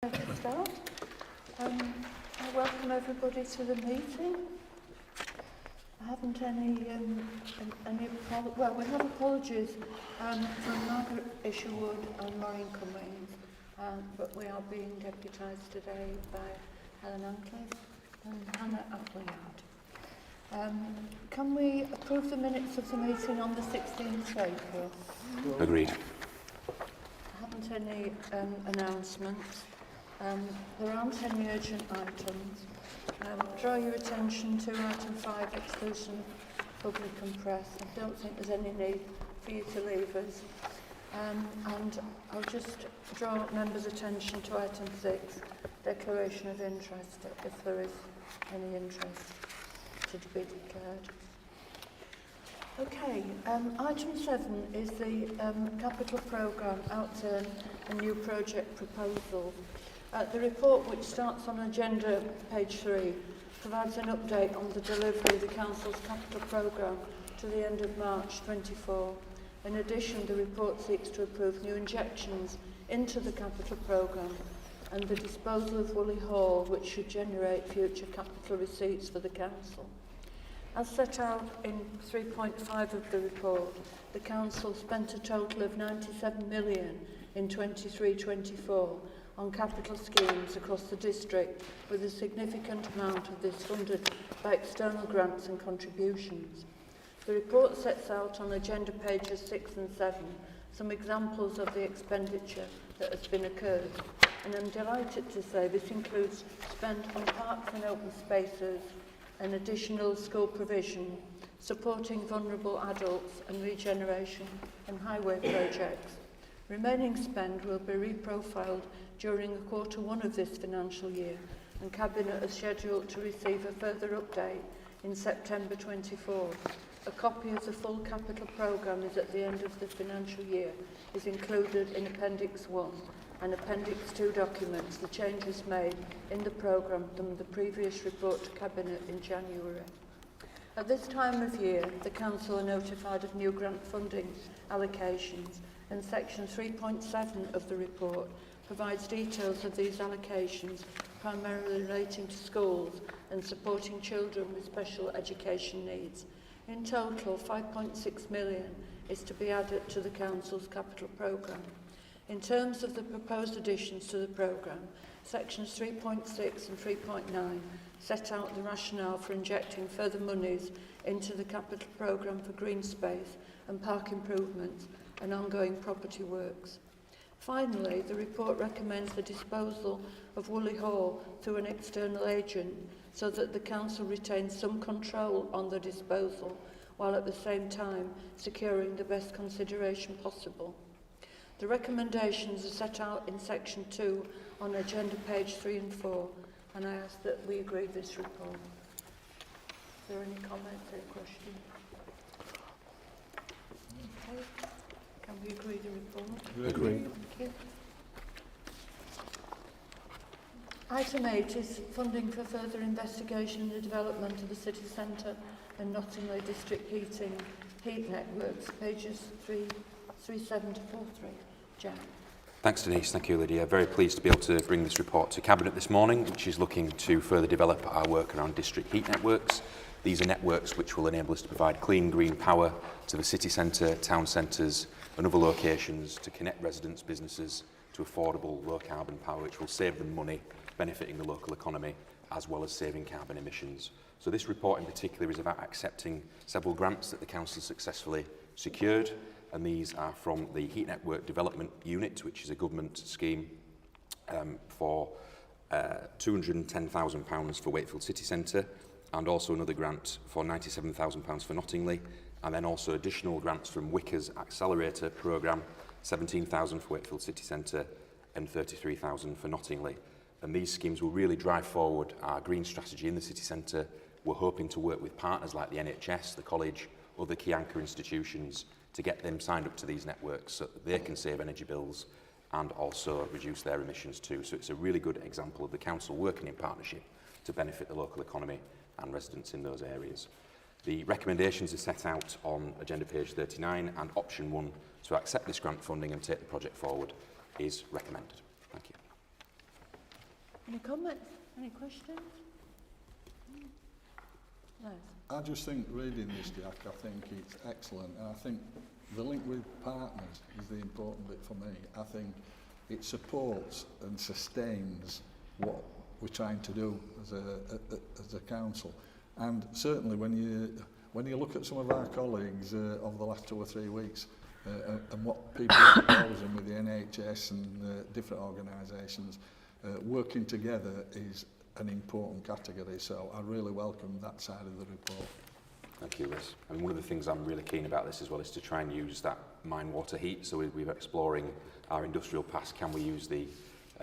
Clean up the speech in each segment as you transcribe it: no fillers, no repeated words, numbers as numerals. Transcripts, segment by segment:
To start. I welcome everybody to the meeting. I haven't well, we have apologies from Margaret Isherwood and Maureen Cummings, but we are being deputised today by Helen Ancliffe and Hannah Appleyard. Can we approve the minutes of the meeting on the 16th of April? Agreed. I haven't any announcements. There aren't any urgent items. Draw your attention to item 5, exclusion of public and press. I don't think there's any need for you to leave us. And I'll just draw members' attention to item 6, declaration of interest, if there is any interest to be declared. Okay, item 7 is the capital programme outturn and new project proposal. The report, which starts on agenda page 3, provides an update on the delivery of the Council's capital programme to the end of March 24. In addition, the report seeks to approve new injections into the capital programme and the disposal of Woolly Hall, which should generate future capital receipts for the Council. As set out in 3.5 of the report, the Council spent a total of £97 million in 23-24 on capital schemes across the district, with a significant amount of this funded by external grants and contributions. The report sets out on agenda pages 6 and 7 some examples of the expenditure that has been occurred, and I'm delighted to say this includes spend on parks and open spaces, and additional school provision, supporting vulnerable adults and regeneration and highway projects. Remaining spend will be reprofiled during quarter 1 of this financial year, and Cabinet is scheduled to receive a further update in September 24. A copy of the full capital programme is at the end of the financial year, is included in Appendix 1 and Appendix 2 documents the changes made in the programme from the previous report to Cabinet in January. At this time of year, the Council are notified of new grant funding allocations, and Section 3.7 of the report provides details of these allocations, primarily relating to schools and supporting children with special education needs. In total, £5.6 million is to be added to the Council's capital programme. In terms of the proposed additions to the programme, Sections 3.6 and 3.9 set out the rationale for injecting further monies into the capital programme for green space and park improvements and ongoing property works. Finally, the report recommends the disposal of Woolly Hall through an external agent so that the Council retains some control on the disposal, while at the same time securing the best consideration possible. The recommendations are set out in Section 2 on agenda page 3 and 4, and I ask that we agree this report. Is there any comments or questions? Okay. Can we agree the report? Agree. Thank you. Item 8 is funding for further investigation in the development of the city centre and Nottingham district heat networks, pages 337 to 43. Jack. Thanks, Denise. Thank you, Lydia. Very pleased to be able to bring this report to Cabinet this morning, which is looking to further develop our work around district heat networks. These are networks which will enable us to provide clean green power to the city centre, town centres and other locations to connect residents, businesses to affordable low carbon power, which will save them money, benefiting the local economy as well as saving carbon emissions. So this report in particular is about accepting several grants that the Council successfully secured, and these are from the Heat Network Development Unit, which is a government scheme for £210,000 for Wakefield City Centre, and also another grant for £97,000 for Nottingham, and then also additional grants from Wicker's Accelerator Programme, £17,000 for Wakefield City Centre and £33,000 for Nottingham. And these schemes will really drive forward our green strategy in the city centre. We're hoping to work with partners like the NHS, the college, other key anchor institutions to get them signed up to these networks so that they can save energy bills and also reduce their emissions too. So it's a really good example of the Council working in partnership to benefit the local economy and residents in those areas. The recommendations are set out on agenda page 39, and option 1 to accept this grant funding and take the project forward is recommended. Thank you. Any comments? Any questions? No. I just think reading this, Jack, I think it's excellent. And I think the link with partners is the important bit for me. I think it supports and sustains what we're trying to do as a council. And certainly when you look at some of our colleagues over the last 2 or 3 weeks and what people are proposing with the NHS and different organisations, working together is an important category, so I really welcome that side of the report. Thank you, Liz. I mean, one of the things I'm really keen about this as well is to try and use that mine water heat. So we're exploring our industrial past. Can we use the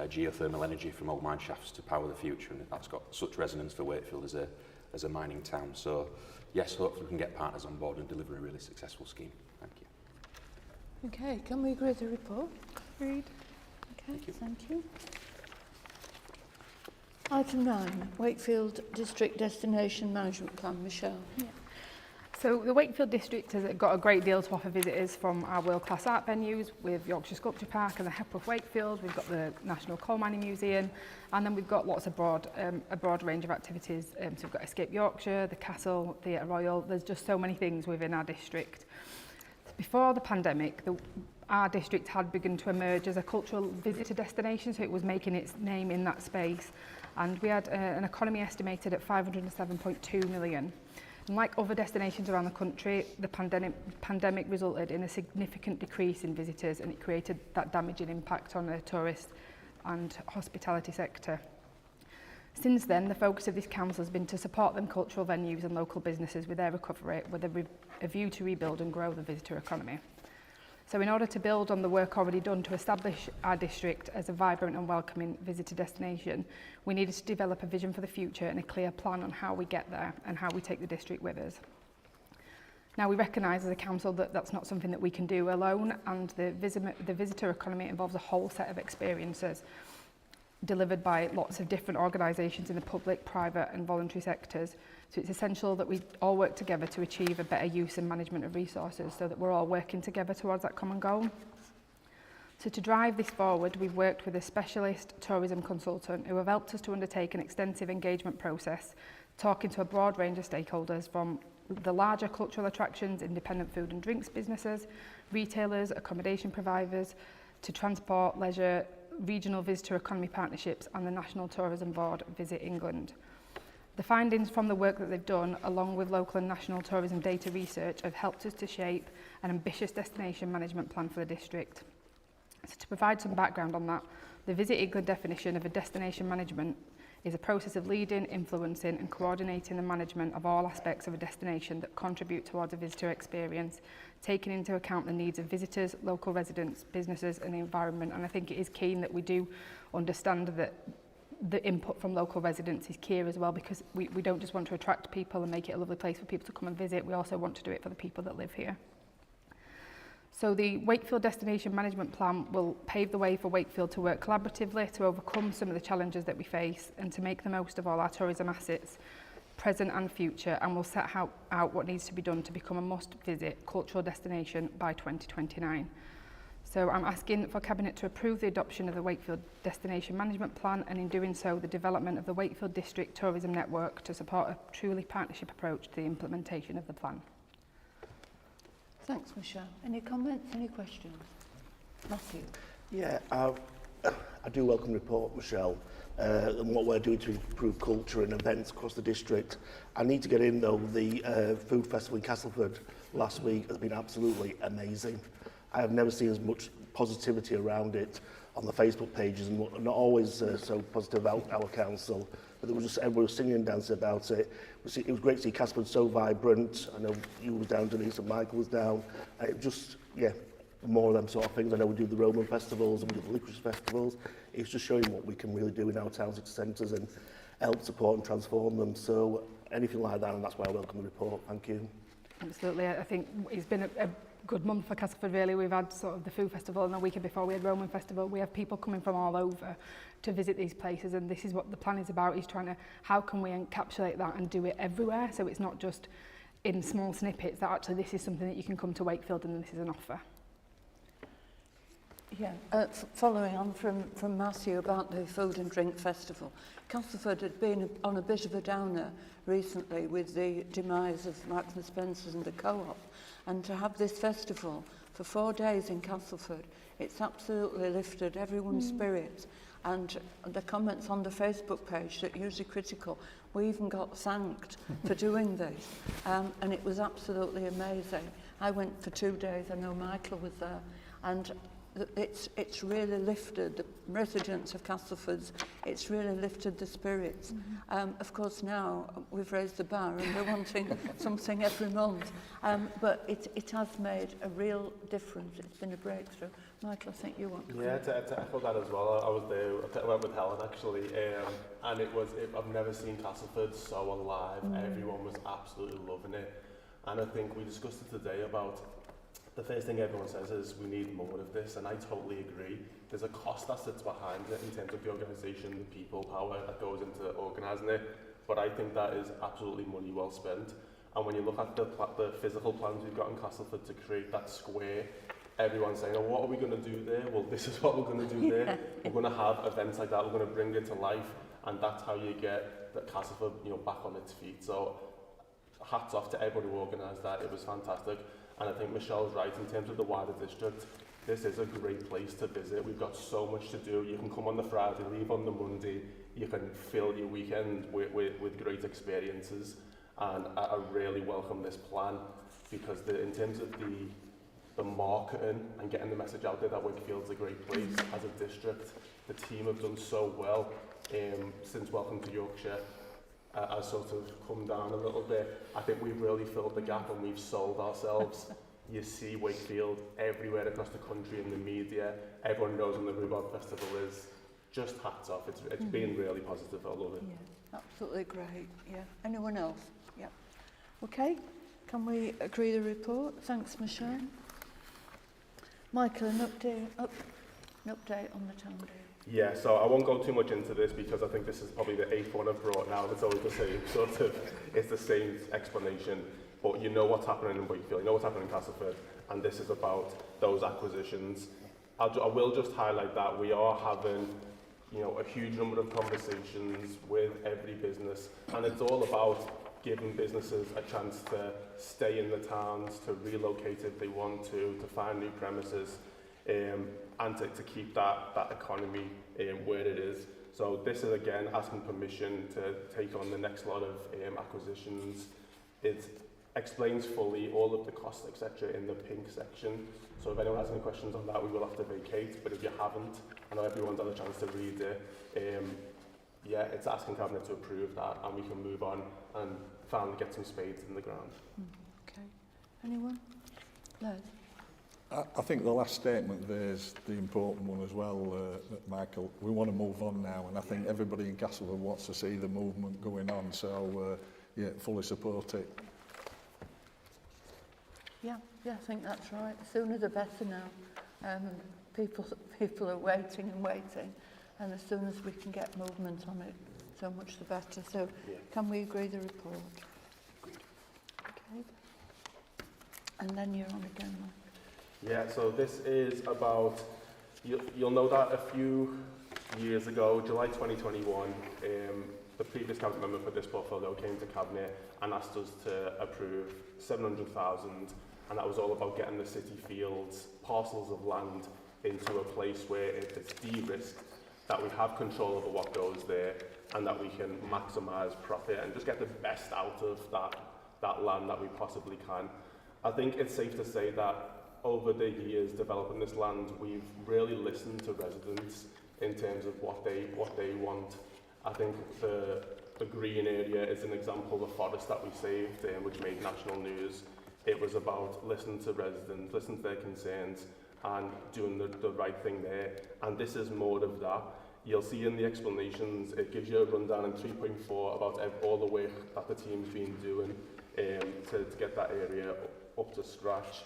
geothermal energy from old mine shafts to power the future? And that's got such resonance for Wakefield as a mining town. So yes, hopefully we can get partners on board and deliver a really successful scheme. Thank you. Okay, can we agree with the report? Agreed. Okay, thank you. Item 9, Wakefield District Destination Management Plan. Michelle. Yeah. So the Wakefield District has got a great deal to offer visitors, from our world-class art venues with Yorkshire Sculpture Park and the Hepworth Wakefield. We've got the National Coal Mining Museum, and then we've got lots of a broad range of activities. So we've got Escape Yorkshire, the Castle, Theatre Royal. There's just so many things within our district. Before the pandemic, our district had begun to emerge as a cultural visitor destination, so it was making its name in that space. And we had an economy estimated at 507.2 million. And like other destinations around the country, the pandemic resulted in a significant decrease in visitors, and it created that damaging impact on the tourist and hospitality sector. Since then, the focus of this council has been to support them cultural venues and local businesses with their recovery, with a view to rebuild and grow the visitor economy. So in order to build on the work already done to establish our district as a vibrant and welcoming visitor destination, we needed to develop a vision for the future and a clear plan on how we get there and how we take the district with us. Now, we recognise as a council that that's not something that we can do alone, and the visitor economy involves a whole set of experiences delivered by lots of different organisations in the public, private and voluntary sectors. So it's essential that we all work together to achieve a better use and management of resources, so that we're all working together towards that common goal. So to drive this forward, we've worked with a specialist tourism consultant who have helped us to undertake an extensive engagement process, talking to a broad range of stakeholders, from the larger cultural attractions, independent food and drinks businesses, retailers, accommodation providers, to transport, leisure, regional visitor economy partnerships and the National Tourism Board Visit England. The findings from the work that they've done, along with local and national tourism data research, have helped us to shape an ambitious destination management plan for the district. So to provide some background on that, the Visit England definition of a destination management is a process of leading, influencing and coordinating the management of all aspects of a destination that contribute towards a visitor experience, taking into account the needs of visitors, local residents, businesses and the environment. And I think it is keen that we do understand that the input from local residents is key as well, because we don't just want to attract people and make it a lovely place for people to come and visit, we also want to do it for the people that live here. So the Wakefield Destination Management Plan will pave the way for Wakefield to work collaboratively to overcome some of the challenges that we face and to make the most of all our tourism assets, present and future, and will set out what needs to be done to become a must-visit cultural destination by 2029. So I'm asking for Cabinet to approve the adoption of the Wakefield Destination Management Plan, and in doing so, the development of the Wakefield District Tourism Network to support a truly partnership approach to the implementation of the plan. Thanks, Michelle. Any comments, any questions? Matthew. Yeah, I do welcome the report, Michelle, and what we're doing to improve culture and events across the district. I need to get in, though, the food festival in Castleford last week has been absolutely amazing. I have never seen as much positivity around it on the Facebook pages, and not always so positive about our council. But it was just everyone was singing and dancing about it. It was great to see Castleford so vibrant. I know you were down, Denise, and Michael was down. It just, yeah, more of them sort of things. I know we do the Roman festivals and we do the licorice festivals. It's just showing what we can really do in our town city centres and help support and transform them. So anything like that, and that's why I welcome the report. Thank you. Absolutely. I think it's been a good month for Castleford, really. We've had sort of the food festival, and the weekend before we had Roman festival. We have people coming from all over to visit these places, and this is what the plan is about, is trying to, how can we encapsulate that and do it everywhere, so it's not just in small snippets, that actually this is something that you can come to Wakefield and this is an offer. Yeah, following on from Matthew about the Food and Drink Festival, Castleford had been on a bit of a downer recently with the demise of Marks and Spencer's and the Co-op, and to have this festival for 4 days in Castleford, it's absolutely lifted everyone's spirits. And the comments on the Facebook page that are usually critical, we even got thanked for doing this, and it was absolutely amazing. I went for 2 days, I know Michael was there, and it's really lifted the residents of Castleford. It's really lifted the spirits. Of course, now we've raised the bar and we're wanting something every month. But it has made a real difference. It's been a breakthrough. Michael, I think you want to. Yeah, to echo that as well. I was there. I went with Helen actually, and I've never seen Castleford so alive. Everyone was absolutely loving it, and I think we discussed it today about. The first thing everyone says is we need more of this, and I totally agree. There's a cost that sits behind it in terms of the organisation, the people power that goes into organising it, but I think that is absolutely money well spent. And when you look at the physical plans we've got in Castleford to create that square, everyone's saying, oh, what are we going to do there? Well, this is what we're going to do there. We're going to have events like that, we're going to bring it to life, and that's how you get the Castleford, back on its feet. So hats off to everybody who organised that. It was fantastic. And I think Michelle's right, in terms of the wider district, this is a great place to visit. We've got so much to do. You can come on the Friday, leave on the Monday. You can fill your weekend with great experiences. And I really welcome this plan because in terms of the marketing and getting the message out there that Wakefield's a great place as a district, the team have done so well since Welcome to Yorkshire. Has sort of come down a little bit. I think we've really filled the gap and we've sold ourselves. You see Wakefield everywhere across the country in the media. Everyone knows when the Rhubarb Festival is. Just hats off. It's been really positive. I love it. Yeah, absolutely great. Yeah. Anyone else? Yeah. Okay. Can we agree the report? Thanks, Michelle. Michael, an update on the town day. Yeah, so I won't go too much into this because I think this is probably the 8th one I've brought now. It's always the same it's the same explanation. But you know what's happening in Wakefield, you know what's happening in Castleford, and this is about those acquisitions. I will just highlight that we are having, a huge number of conversations with every business, and it's all about giving businesses a chance to stay in the towns, to relocate if they want to find new premises. And to keep that economy where it is. So this is again asking permission to take on the next lot of acquisitions. It explains fully all of the costs, etc. in the pink section. So if anyone has any questions on that, we will have to vacate. But if you haven't, I know everyone's had a chance to read it. It's asking Cabinet to approve that, and we can move on and finally get some spades in the ground. Okay. Anyone? Les? I think the last statement there is the important one as well, Michael. We want to move on now, and I think everybody in Castleford wants to see the movement going on, so fully support it. Yeah, I think that's right. The sooner the better now. People are waiting, and as soon as we can get movement on it, so much the better. So can we agree the report? Agreed. Okay. And then you're on again, Mike. Yeah, so this is about, you'll know that a few years ago, July 2021, the previous cabinet member for this portfolio came to Cabinet and asked us to approve 700,000, and that was all about getting the city fields, parcels of land, into a place where it's de-risked, that we have control over what goes there, and that we can maximise profit and just get the best out of that land that we possibly can. I think it's safe to say that over the years developing this land, we've really listened to residents in terms of what they want. I think the green area is an example, the forest that we saved, which made national news. It was about listening to residents, listening to their concerns, and doing the right thing there. And this is more of that. You'll see in the explanations, it gives you a rundown in 3.4 about all the work that the team's been doing to get that area up to scratch.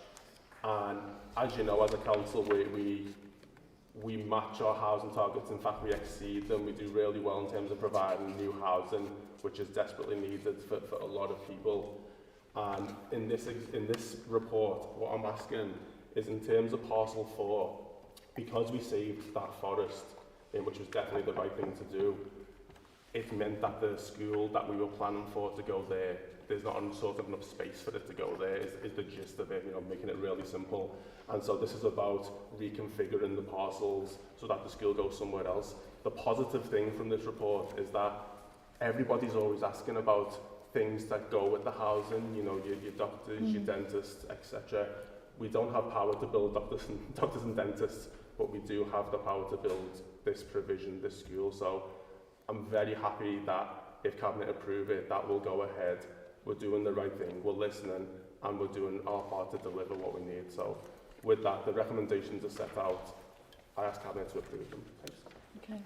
And as you know, as a council, we match our housing targets. In fact, we exceed them. We do really well in terms of providing new housing, which is desperately needed for a lot of people. And in this report, what I'm asking is, in terms of parcel 4, because we saved that forest, which was definitely the right thing to do, it meant that the school that we were planning for to go there, there's not sort of enough space for it to go there, is the gist of it, you know, making it really simple. And so this is about reconfiguring the parcels so that the school goes somewhere else. The positive thing from this report is that everybody's always asking about things that go with the housing, you know, your doctors, your dentists, etc. We don't have power to build doctors and dentists, but we do have the power to build this provision, this school. So I'm very happy that if Cabinet approve it, that will go ahead. We're doing the right thing, we're listening, and we're doing our part to deliver what we need. So with that, the recommendations are set out. I ask Cabinet to approve them. Thanks. Okay.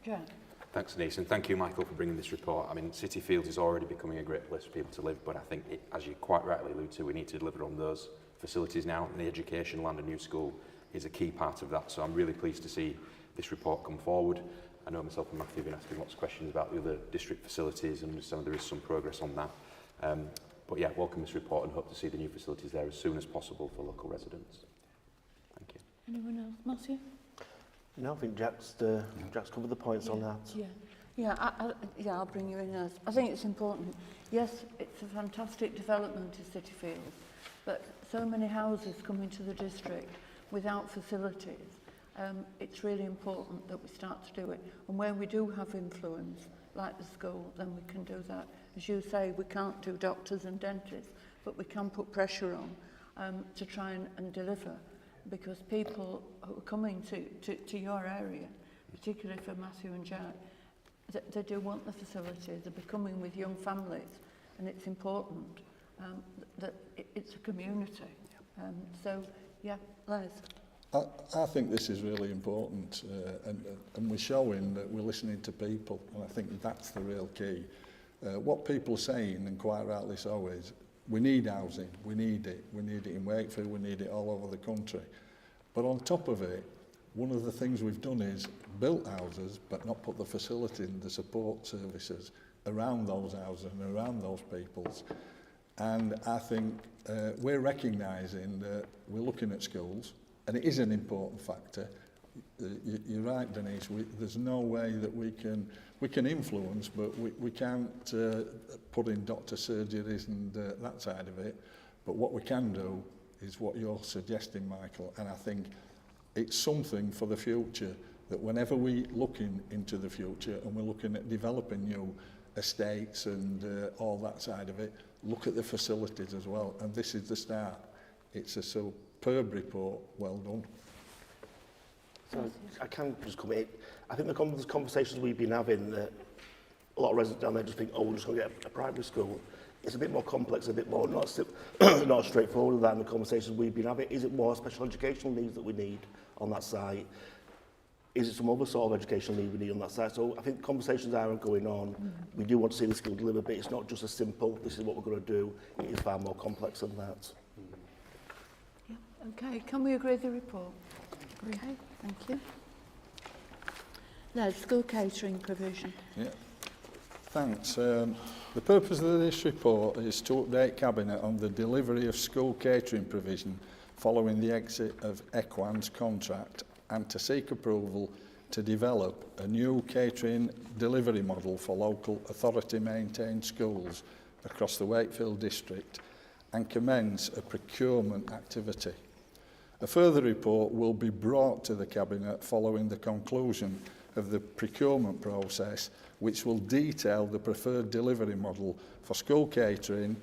Jack? Thanks, Denise, and thank you, Michael, for bringing this report. I mean, City Fields is already becoming a great place for people to live, but I think, as you quite rightly allude to, we need to deliver on those facilities now, and the education land, a new school, is a key part of that. So I'm really pleased to see this report come forward. I know myself and Matthew have been asking lots of questions about the other district facilities, and there is some progress on that. But yeah, welcome this report and hope to see the new facilities there as soon as possible for local residents. Thank you. Anyone else? Matthew? No, I think Jack's covered the points on that. Yeah, I'll bring you in as. I think it's important. Yes, it's a fantastic development in City Fields, but so many houses come into the district without facilities. It's really important that we start to do it. And where we do have influence, like the school, then we can do that. As you say, we can't do doctors and dentists, but we can put pressure on to try and deliver, because people who are coming to your area, particularly for Matthew and Jack, they do want the facilities. They're coming with young families, and it's important that it's a community. So, yeah, Les. I think this is really important, and we're showing that we're listening to people, and I think that's the real key. What people are saying, and quite rightly so, is we need housing, we need it in Wakefield, we need it all over the country. But on top of it, one of the things we've done is built houses, but not put the facility and the support services around those houses and around those peoples. And I think we're recognising that we're looking at schools, and it is an important factor. You're right, Denise, there's no way that we can influence, but we can't put in doctor surgeries and that side of it. But what we can do is what you're suggesting, Michael, and I think it's something for the future, that whenever we looking into the future and we're looking at developing new estates and all that side of it, look at the facilities as well, and this is the start. It's a superb report, well done. So I can just come in. I think the conversations we've been having, a lot of residents down there just think, oh, we're just going to get a primary school. It's a bit more complex, a bit more not straightforward than that in the conversations we've been having. Is it more special educational needs that we need on that site? Is it some other sort of educational need we need on that site? So I think conversations are going on. We do want to see the school deliver, but it's not just a simple, this is what we're going to do. It is far more complex than that. Yeah, okay. Can we agree the report? Okay, thank you. Les, school catering provision. Yeah. Thanks. The purpose of this report is to update Cabinet on the delivery of school catering provision following the exit of Equan's contract, and to seek approval to develop a new catering delivery model for local authority-maintained schools across the Wakefield district and commence a procurement activity. A further report will be brought to the Cabinet following the conclusion of the procurement process, which will detail the preferred delivery model for school catering,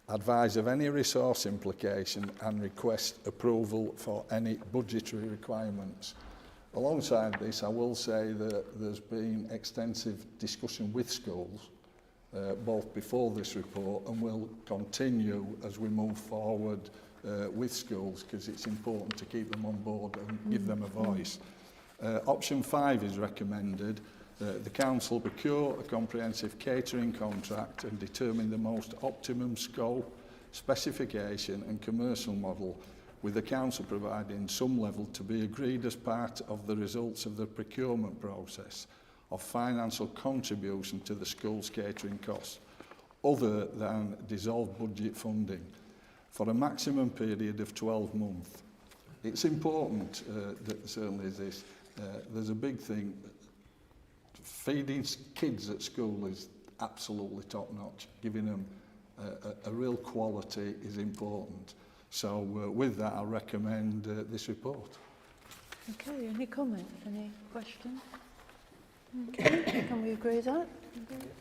advise of any resource implication and request approval for any budgetary requirements. Alongside this, I will say that there's been extensive discussion with schools, both before this report, and will continue as we move forward with schools, because it's important to keep them on board and give them a voice. Option 5 is recommended. The Council procure a comprehensive catering contract and determine the most optimum scope, specification and commercial model, with the Council providing some level to be agreed as part of the results of the procurement process of financial contribution to the school's catering costs, other than dissolved budget funding, for a maximum period of 12 months. it's important that certainly is this. There's a big thing. Feeding kids at school is absolutely top notch. Giving them a real quality is important. So with that, I recommend this report. Okay, any comments, any questions? Okay, can we agree that?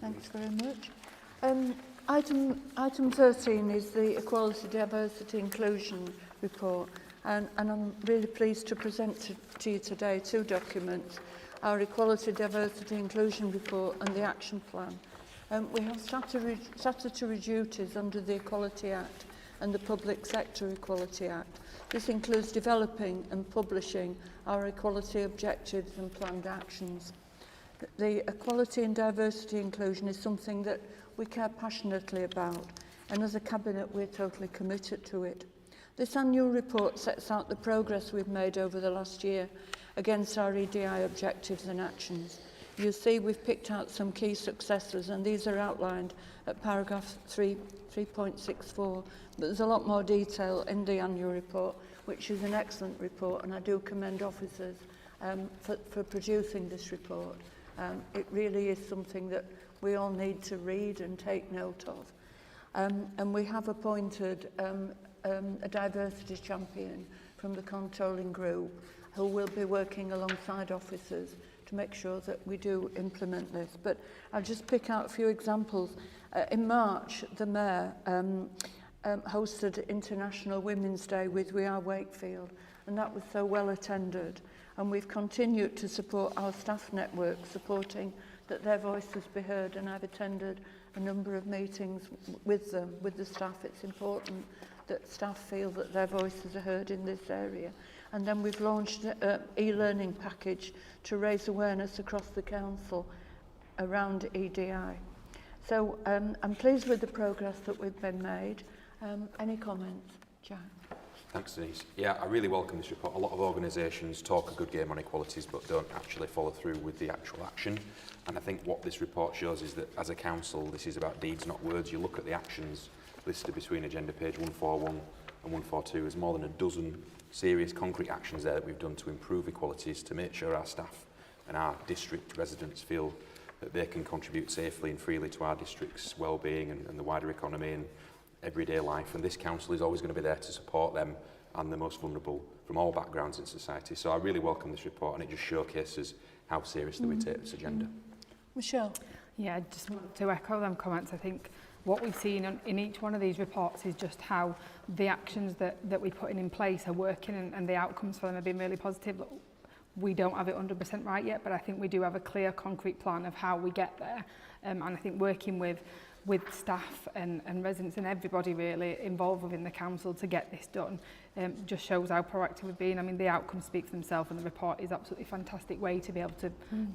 Thanks very much. Item 13 is the Equality, Diversity, Inclusion report, and I'm really pleased to present to you today two documents, our Equality, Diversity, Inclusion report and the action plan. We have statutory duties under the Equality Act and the Public Sector Equality Act. This includes developing and publishing our equality objectives and planned actions. The equality and diversity inclusion is something that we care passionately about, and as a Cabinet we're totally committed to it. This annual report sets out the progress we've made over the last year against our EDI objectives and actions. You'll see we've picked out some key successes, and these are outlined at paragraph 3.64, but there's a lot more detail in the annual report, which is an excellent report, and I do commend officers for producing this report. It really is something that we all need to read and take note of. And we have appointed a diversity champion from the controlling group who will be working alongside officers to make sure that we do implement this. But I'll just pick out a few examples. In March, the Mayor hosted International Women's Day with We Are Wakefield, and that was so well attended. And we've continued to support our staff network, supporting that their voices be heard, and I've attended a number of meetings with them, with the staff. It's important that staff feel that their voices are heard in this area. And then we've launched an e-learning package to raise awareness across the council around EDI. So I'm pleased with the progress that we've been made. Any comments, Jack? Thanks, Denise. Yeah, I really welcome this report. A lot of organisations talk a good game on equalities but don't actually follow through with the actual action. And I think what this report shows is that as a council, this is about deeds, not words. You look at the actions listed between agenda page 141 and 142. There's more than a dozen serious concrete actions there that we've done to improve equalities, to make sure our staff and our district residents feel that they can contribute safely and freely to our district's well-being and the wider economy and everyday life. And this council is always going to be there to support them and the most vulnerable from all backgrounds in society. So I really welcome this report, and it just showcases how seriously we take this agenda. Michelle? Yeah, just to echo them comments, I think what we've seen in each one of these reports is just how the actions that we put in place are working, and the outcomes for them have been really positive. We don't have it 100% right yet, but I think we do have a clear, concrete plan of how we get there. And I think working with staff and residents and everybody really involved within the council to get this done just shows how proactive we've been. I mean, the outcomes speak for themselves, and the report is absolutely a fantastic way to be able to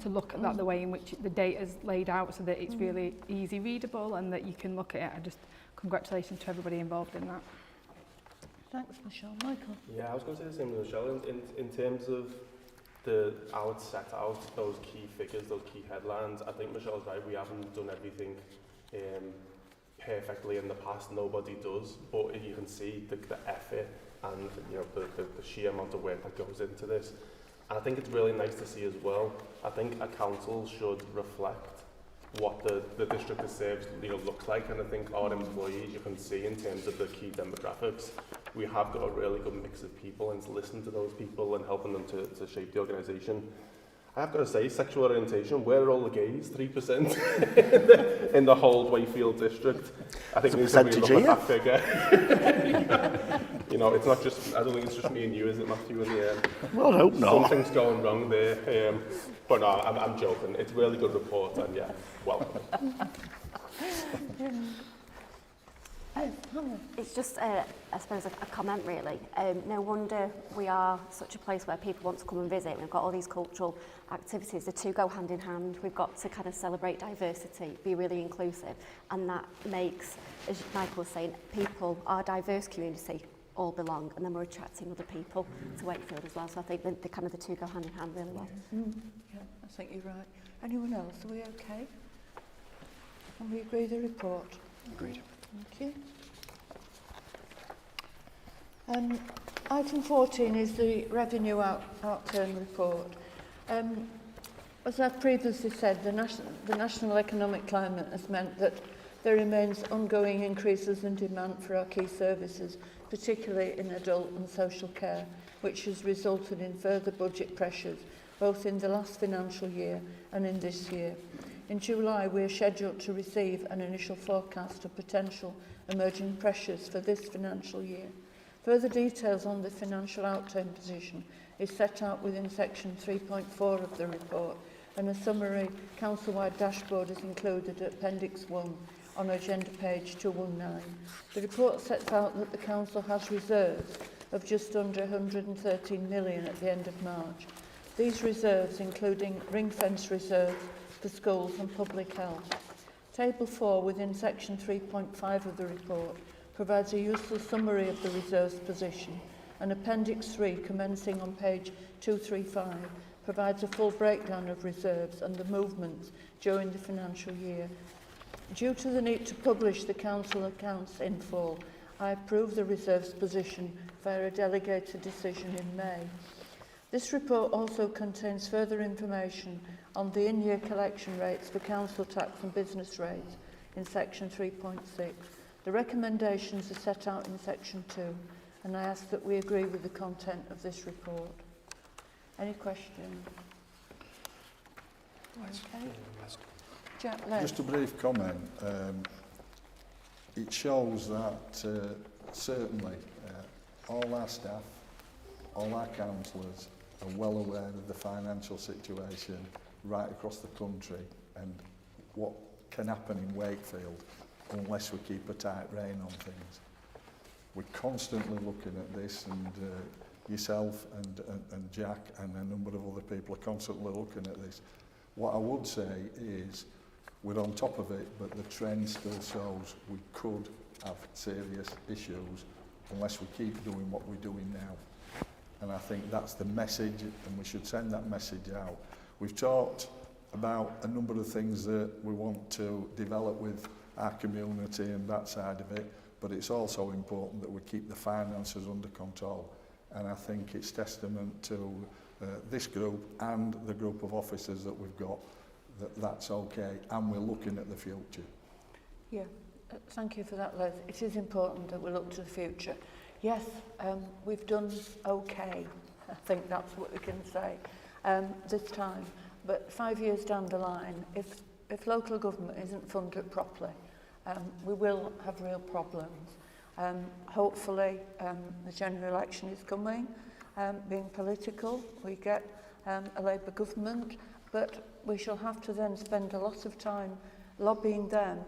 look at that, the way in which the data is laid out so that it's really easy readable and that you can look at it. And just congratulations to everybody involved in that. Thanks, Michelle. Michael? Yeah, I was going to say the same as Michelle. In terms of how it's set out, those key figures, those key headlines, I think Michelle's right. We haven't done everything perfectly in the past. Nobody does, but you can see the effort and the sheer amount of work that goes into this. And I think it's really nice to see as well. I think a council should reflect what the district it serves looks like, and I think our employees, you can see in terms of the key demographics, we have got a really good mix of people, and to listen to those people and helping them to shape the organisation. I have got to say, sexual orientation, where are all the gays? 3% in the whole Wakefield district. I think we need to look at that figure. It's not just, I don't think it's just me and you, is it, Matthew? Well, I hope not. Something's going wrong there. But no, I'm joking. It's a really good report, and yeah, welcome. It's just, I suppose, a comment really. No wonder we are such a place where people want to come and visit. We've got all these cultural activities. The two go hand in hand. We've got to kind of celebrate diversity, be really inclusive, and that makes, as Michael was saying, people, our diverse community, all belong, and then we're attracting other people to Wakefield as well. So I think the two go hand in hand really well. Yeah, I think you're right. Anyone else? Are we okay? Can we agree the report? Agreed. Thank you. Item 14 is the revenue outturn report. As I've previously said, the national economic climate has meant that there remains ongoing increases in demand for our key services, particularly in adult and social care, which has resulted in further budget pressures, both in the last financial year and in this year. In July, we are scheduled to receive an initial forecast of potential emerging pressures for this financial year. Further details on the financial outturn position is set out within section 3.4 of the report, and a summary council-wide dashboard is included at Appendix 1 on agenda page 219. The report sets out that the council has reserves of just under 113 million at the end of March. These reserves including ring-fence reserves for schools and public health. Table 4 within section 3.5 of the report provides a useful summary of the reserves position, and Appendix 3 commencing on page 235 provides a full breakdown of reserves and the movements during the financial year. Due to the need to publish the council accounts in full, I approve the reserves position via a delegated decision in May. This report also contains further information on the in-year collection rates for council tax and business rates in section 3.6. The recommendations are set out in section 2, and I ask that we agree with the content of this report. Any questions? Okay. Jack, Just a brief comment. It shows that certainly all our staff, all our councillors are well aware of the financial situation right across the country and what can happen in Wakefield unless we keep a tight rein on things. We're constantly looking at this, and yourself and Jack and a number of other people are constantly looking at this. What I would say is we're on top of it, but the trend still shows we could have serious issues unless we keep doing what we're doing now. And I think that's the message, and we should send that message out. We've talked about a number of things that we want to develop with our community and that side of it, but it's also important that we keep the finances under control. And I think it's testament to this group and the group of officers that we've got that that's okay, and we're looking at the future. Yeah, thank you for that, Les. It is important that we look to the future. Yes, we've done okay. I think that's what we can say this time. But 5 years down the line, if local government isn't funded properly, we will have real problems. Hopefully, the general election is coming. Being political, we get a Labour government, but we shall have to then spend a lot of time lobbying them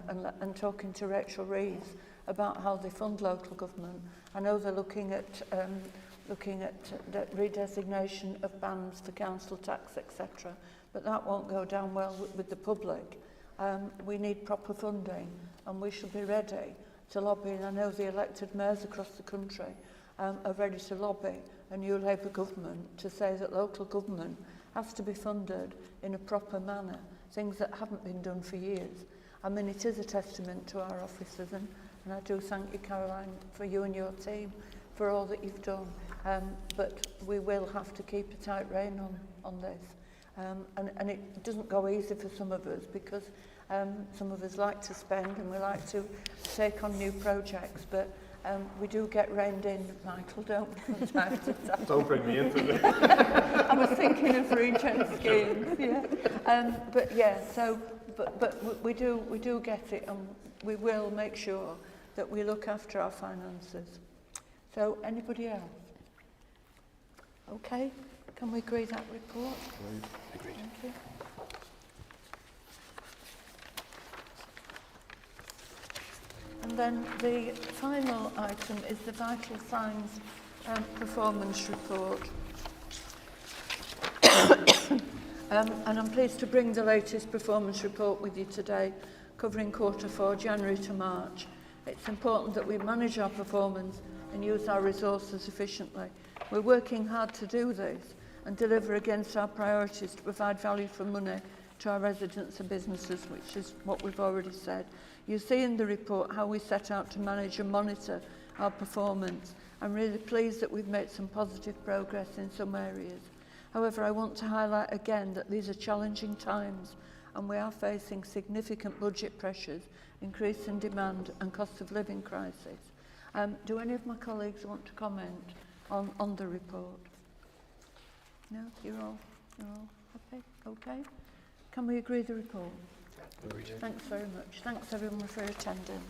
and talking to Rachel Reeves about how they fund local government. I know they're looking at the redesignation of bans for council tax, etc. But that won't go down well with the public. We need proper funding, and we should be ready to lobby. And I know the elected mayors across the country are ready to lobby a new Labour government to say that local government has to be funded in a proper manner, things that haven't been done for years. I mean, it is a testament to our officers, and I do thank you, Caroline, for you and your team for all that you've done. But we will have to keep a tight rein on this. And it doesn't go easy for some of us, because some of us like to spend and we like to take on new projects, but we do get reined in, Michael, don't we, from time to time? Don't bring me into it. I was thinking of regen schemes, yeah. But yeah, so, but we do get it, and we will make sure that we look after our finances. So, anybody else? Okay, can we agree that report? Agreed. Thank you. And then the final item is the Vital Signs performance report. And I'm pleased to bring the latest performance report with you today, covering Q4, January to March. It's important that we manage our performance and use our resources efficiently. We're working hard to do this and deliver against our priorities to provide value for money to our residents and businesses, which is what we've already said. You see in the report how we set out to manage and monitor our performance I'm really pleased that we've made some positive progress in some areas. However, I want to highlight again that these are challenging times and we are facing significant budget pressures, increasing demand and cost of living crisis. Do any of my colleagues want to comment on the report? No? You're all happy? Okay. Can we agree the report? Thanks very much. Thanks everyone for attending.